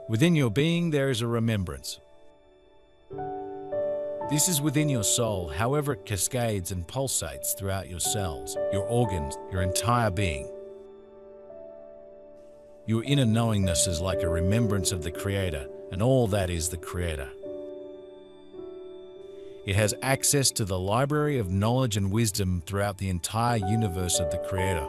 Within your being there is a remembrance. This is within your soul, however it cascades and pulsates throughout your cells, your organs, your entire being. Your inner knowingness is like a remembrance of the Creator, and all that is the Creator. It has access to the library of knowledge and wisdom throughout the entire universe of the Creator,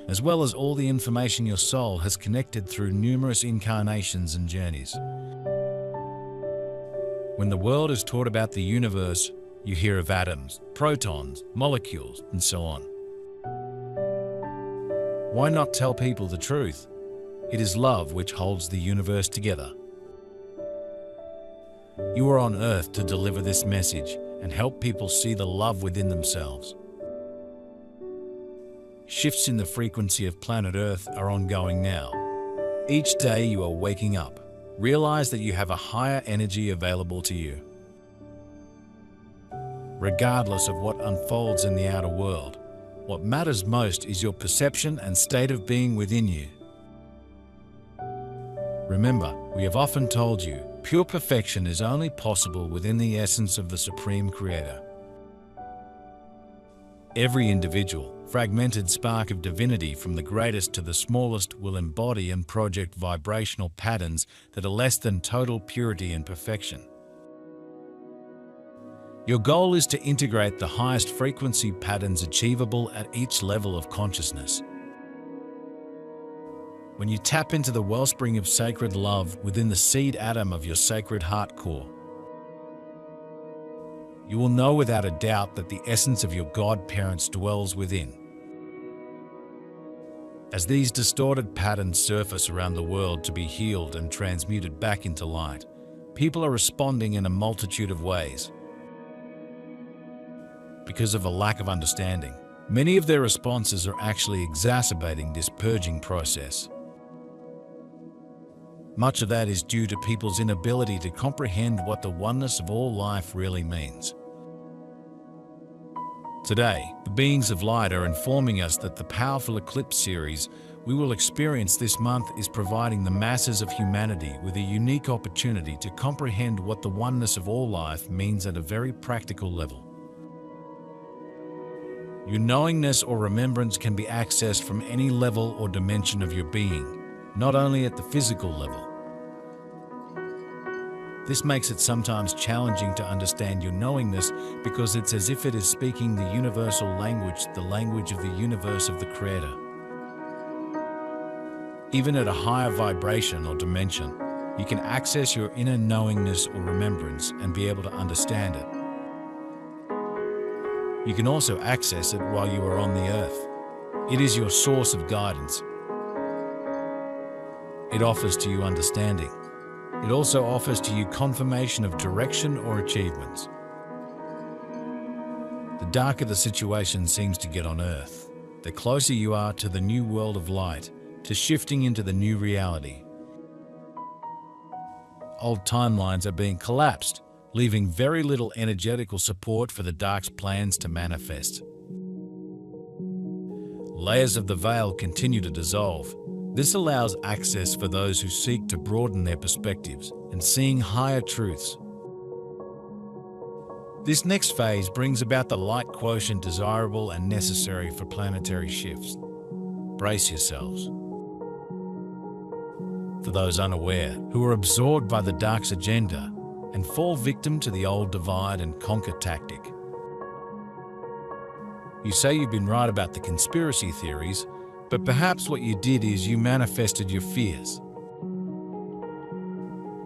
as well as all the information your soul has connected through numerous incarnations and journeys. When the world is taught about the universe, you hear of atoms, protons, molecules, and so on. Why not tell people the truth? It is love which holds the universe together. You are on Earth to deliver this message and help people see the love within themselves. Shifts in the frequency of planet Earth are ongoing now. Each day you are waking up. Realize that you have a higher energy available to you. Regardless of what unfolds in the outer world, what matters most is your perception and state of being within you. Remember, we have often told you, pure perfection is only possible within the essence of the Supreme Creator. Every individual, fragmented spark of divinity from the greatest to the smallest will embody and project vibrational patterns that are less than total purity and perfection. Your goal is to integrate the highest frequency patterns achievable at each level of consciousness. When you tap into the wellspring of sacred love within the seed atom of your sacred heart core, you will know without a doubt that the essence of your God-parents dwells within. As these distorted patterns surface around the world to be healed and transmuted back into light, people are responding in a multitude of ways. Because of a lack of understanding, many of their responses are actually exacerbating this purging process. Much of that is due to people's inability to comprehend what the oneness of all life really means. Today, the beings of light are informing us that the powerful Eclipse series we will experience this month is providing the masses of humanity with a unique opportunity to comprehend what the oneness of all life means at a very practical level. Your knowingness or remembrance can be accessed from any level or dimension of your being, not only at the physical level. This makes it sometimes challenging to understand your knowingness because it's as if it is speaking the universal language, the language of the universe of the Creator. Even at a higher vibration or dimension, you can access your inner knowingness or remembrance and be able to understand it. You can also access it while you are on the earth. It is your source of guidance. It offers to you understanding. It also offers to you confirmation of direction or achievements. The darker the situation seems to get on earth, the closer you are to the new world of light, to shifting into the new reality. Old timelines are being collapsed, leaving very little energetical support for the dark's plans to manifest. Layers of the veil continue to dissolve. This allows access for those who seek to broaden their perspectives and seeing higher truths. This next phase brings about the light quotient desirable and necessary for planetary shifts. Brace yourselves. For those unaware, who are absorbed by the dark's agenda and fall victim to the old divide and conquer tactic. You say you've been right about the conspiracy theories, but perhaps what you did is you manifested your fears.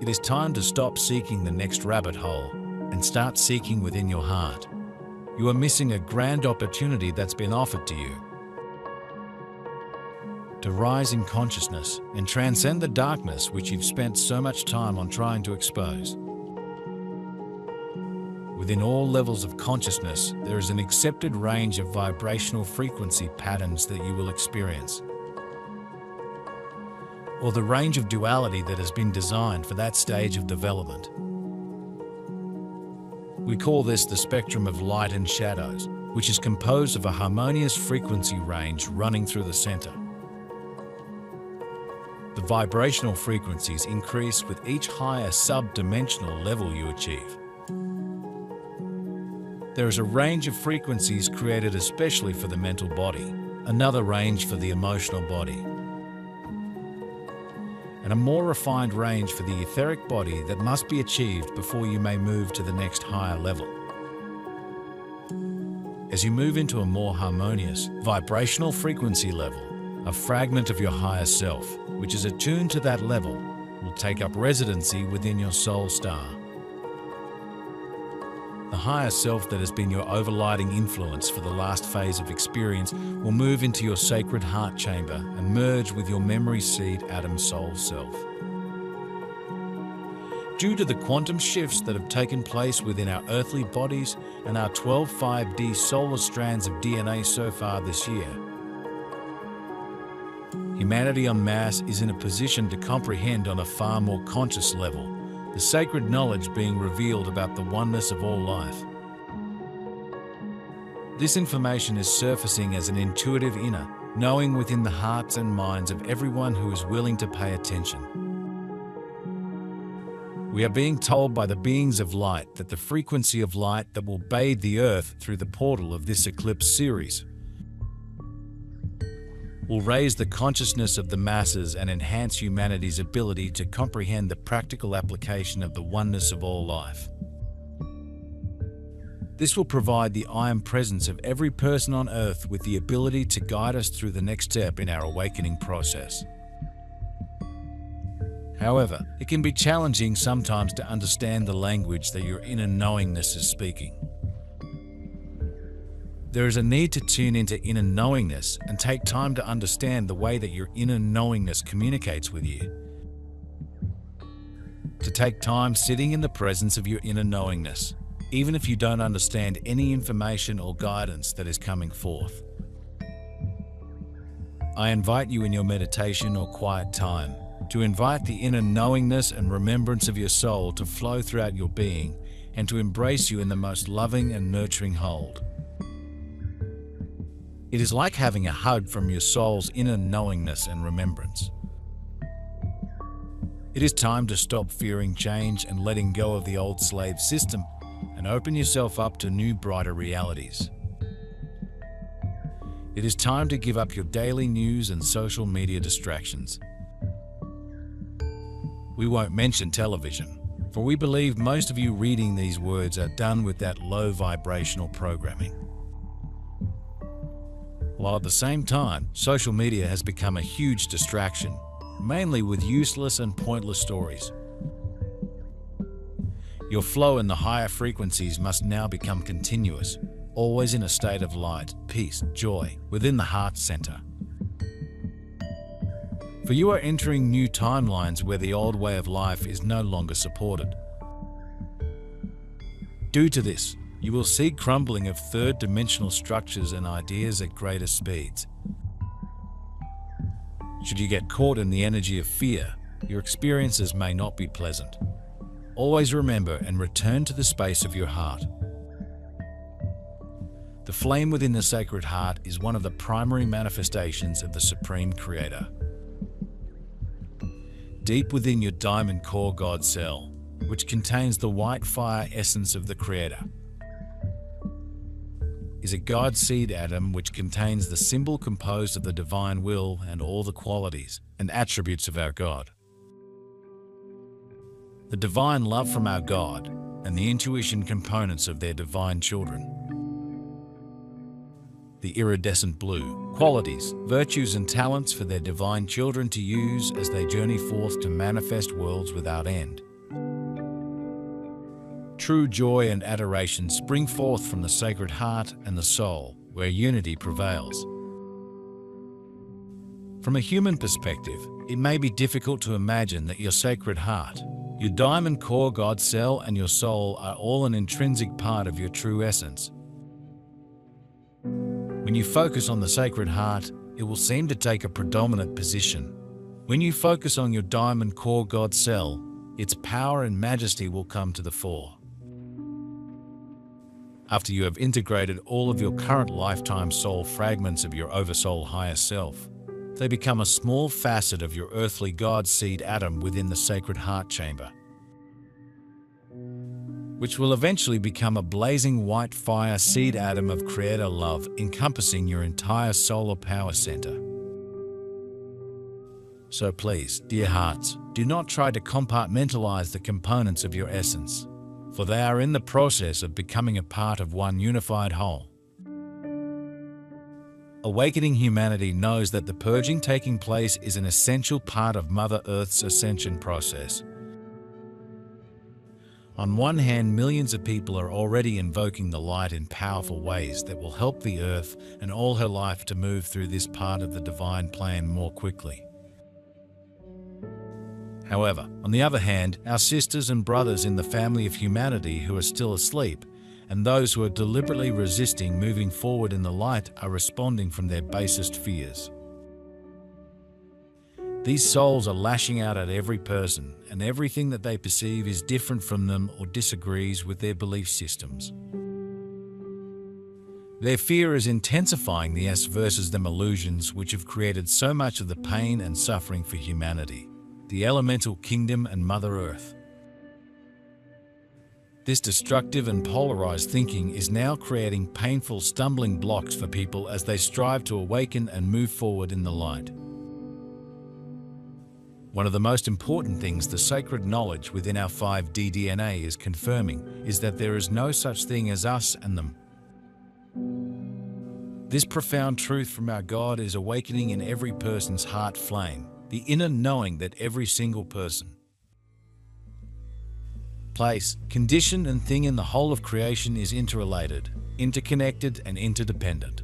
It is time to stop seeking the next rabbit hole and start seeking within your heart. You are missing a grand opportunity that's been offered to you. To rise in consciousness and transcend the darkness which you've spent so much time on trying to expose. Within all levels of consciousness, there is an accepted range of vibrational frequency patterns that you will experience, or the range of duality that has been designed for that stage of development. We call this the spectrum of light and shadows, which is composed of a harmonious frequency range running through the center. The vibrational frequencies increase with each higher sub-dimensional level you achieve. There is a range of frequencies created especially for the mental body, another range for the emotional body, and a more refined range for the etheric body that must be achieved before you may move to the next higher level. As you move into a more harmonious, vibrational frequency level, a fragment of your higher self, which is attuned to that level, will take up residency within your soul star. The higher self that has been your overriding influence for the last phase of experience will move into your sacred heart chamber and merge with your memory seed atom soul self. Due to the quantum shifts that have taken place within our earthly bodies and our 12 5D solar strands of DNA so far this year, humanity en masse is in a position to comprehend on a far more conscious level the sacred knowledge being revealed about the oneness of all life. This information is surfacing as an intuitive inner knowing within the hearts and minds of everyone who is willing to pay attention. We are being told by the beings of light that the frequency of light that will bathe the earth through the portal of this eclipse series will raise the consciousness of the masses and enhance humanity's ability to comprehend the practical application of the oneness of all life. This will provide the I Am presence of every person on earth with the ability to guide us through the next step in our awakening process. However, it can be challenging sometimes to understand the language that your inner knowingness is speaking. There is a need to tune into inner knowingness and take time to understand the way that your inner knowingness communicates with you. To take time sitting in the presence of your inner knowingness, even if you don't understand any information or guidance that is coming forth. I invite you in your meditation or quiet time to invite the inner knowingness and remembrance of your soul to flow throughout your being and to embrace you in the most loving and nurturing hold. It is like having a hug from your soul's inner knowingness and remembrance. It is time to stop fearing change and letting go of the old slave system and open yourself up to new, brighter realities. It is time to give up your daily news and social media distractions. We won't mention television, for we believe most of you reading these words are done with that low vibrational programming. While at the same time, social media has become a huge distraction, mainly with useless and pointless stories. Your flow in the higher frequencies must now become continuous, always in a state of light, peace, joy, within the heart center. For you are entering new timelines where the old way of life is no longer supported. Due to this, you will see crumbling of third-dimensional structures and ideas at greater speeds. Should you get caught in the energy of fear, your experiences may not be pleasant. Always remember and return to the space of your heart. The flame within the sacred heart is one of the primary manifestations of the Supreme Creator. Deep within your diamond core God cell, which contains the white fire essence of the Creator, is a God seed atom which contains the symbol composed of the divine will and all the qualities and attributes of our God. The divine love from our God and the intuition components of their divine children. The iridescent blue qualities, virtues and talents for their divine children to use as they journey forth to manifest worlds without end. True joy and adoration spring forth from the sacred heart and the soul, where unity prevails. From a human perspective, it may be difficult to imagine that your sacred heart, your diamond core God cell and your soul are all an intrinsic part of your true essence. When you focus on the sacred heart, it will seem to take a predominant position. When you focus on your diamond core God cell, its power and majesty will come to the fore. After you have integrated all of your current lifetime soul fragments of your oversoul higher self, They become a small facet of your earthly God seed atom within the sacred heart chamber, which will eventually become a blazing white fire seed atom of creator love encompassing your entire solar power center. So please, dear hearts, do not try to compartmentalize the components of your essence, for they are in the process of becoming a part of one unified whole. Awakening humanity knows that the purging taking place is an essential part of Mother Earth's ascension process. On one hand, millions of people are already invoking the light in powerful ways that will help the Earth and all her life to move through this part of the divine plan more quickly. However, on the other hand, our sisters and brothers in the family of humanity who are still asleep, and those who are deliberately resisting moving forward in the light, are responding from their basest fears. These souls are lashing out at every person, and everything that they perceive is different from them or disagrees with their belief systems. Their fear is intensifying the us versus them illusions which have created so much of the pain and suffering for humanity, the elemental kingdom and Mother Earth. This destructive and polarized thinking is now creating painful stumbling blocks for people as they strive to awaken and move forward in the light. One of the most important things the sacred knowledge within our 5D DNA is confirming is that there is no such thing as us and them. This profound truth from our God is awakening in every person's heart flame, the inner knowing that every single person, place, condition, and thing in the whole of creation is interrelated, interconnected, and interdependent.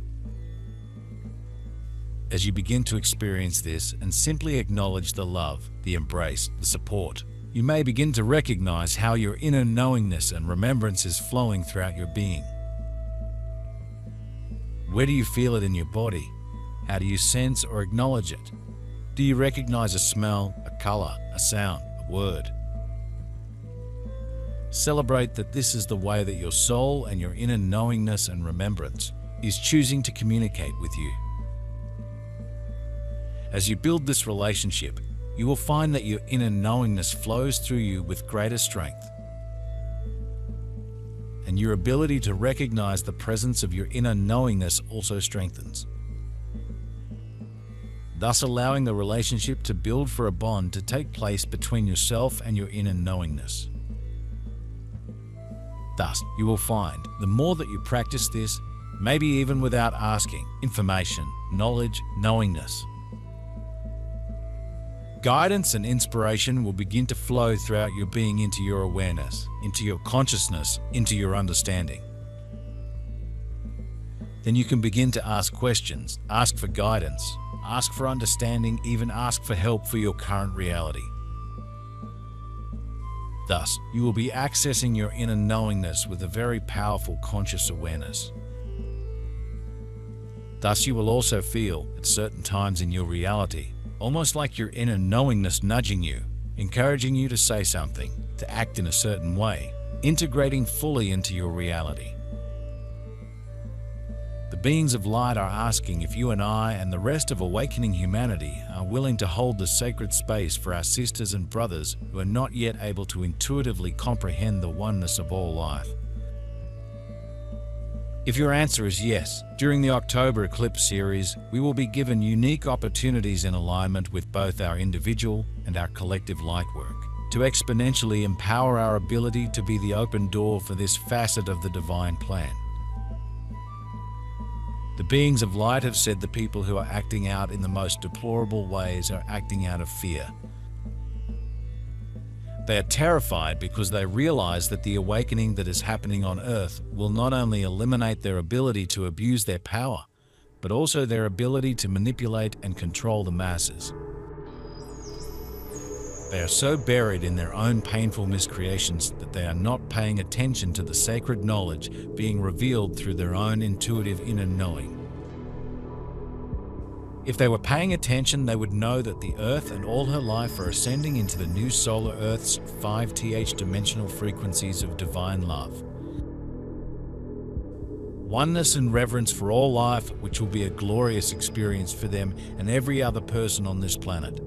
As you begin to experience this and simply acknowledge the love, the embrace, the support, you may begin to recognize how your inner knowingness and remembrance is flowing throughout your being. Where do you feel it in your body? How do you sense or acknowledge it? Do you recognize a smell, a color, a sound, a word? Celebrate that this is the way that your soul and your inner knowingness and remembrance is choosing to communicate with you. As you build this relationship, you will find that your inner knowingness flows through you with greater strength, and your ability to recognize the presence of your inner knowingness also strengthens, thus allowing the relationship to build for a bond to take place between yourself and your inner knowingness. Thus, you will find, the more that you practice this, maybe even without asking, information, knowledge, knowingness, guidance and inspiration will begin to flow throughout your being into your awareness, into your consciousness, into your understanding. Then you can begin to ask questions, ask for guidance, ask for understanding, even ask for help for your current reality. Thus, you will be accessing your inner knowingness with a very powerful conscious awareness. Thus, you will also feel, at certain times in your reality, almost like your inner knowingness nudging you, encouraging you to say something, to act in a certain way, integrating fully into your reality. The beings of light are asking if you and I and the rest of awakening humanity are willing to hold the sacred space for our sisters and brothers who are not yet able to intuitively comprehend the oneness of all life. If your answer is yes, during the October Eclipse series, we will be given unique opportunities in alignment with both our individual and our collective light work to exponentially empower our ability to be the open door for this facet of the divine plan. The beings of light have said the people who are acting out in the most deplorable ways are acting out of fear. They are terrified because they realize that the awakening that is happening on Earth will not only eliminate their ability to abuse their power, but also their ability to manipulate and control the masses. They are so buried in their own painful miscreations that they are not paying attention to the sacred knowledge being revealed through their own intuitive inner knowing. If they were paying attention, they would know that the Earth and all her life are ascending into the new solar Earth's 5th dimensional frequencies of divine love. oneness and reverence for all life, which will be a glorious experience for them and every other person on this planet.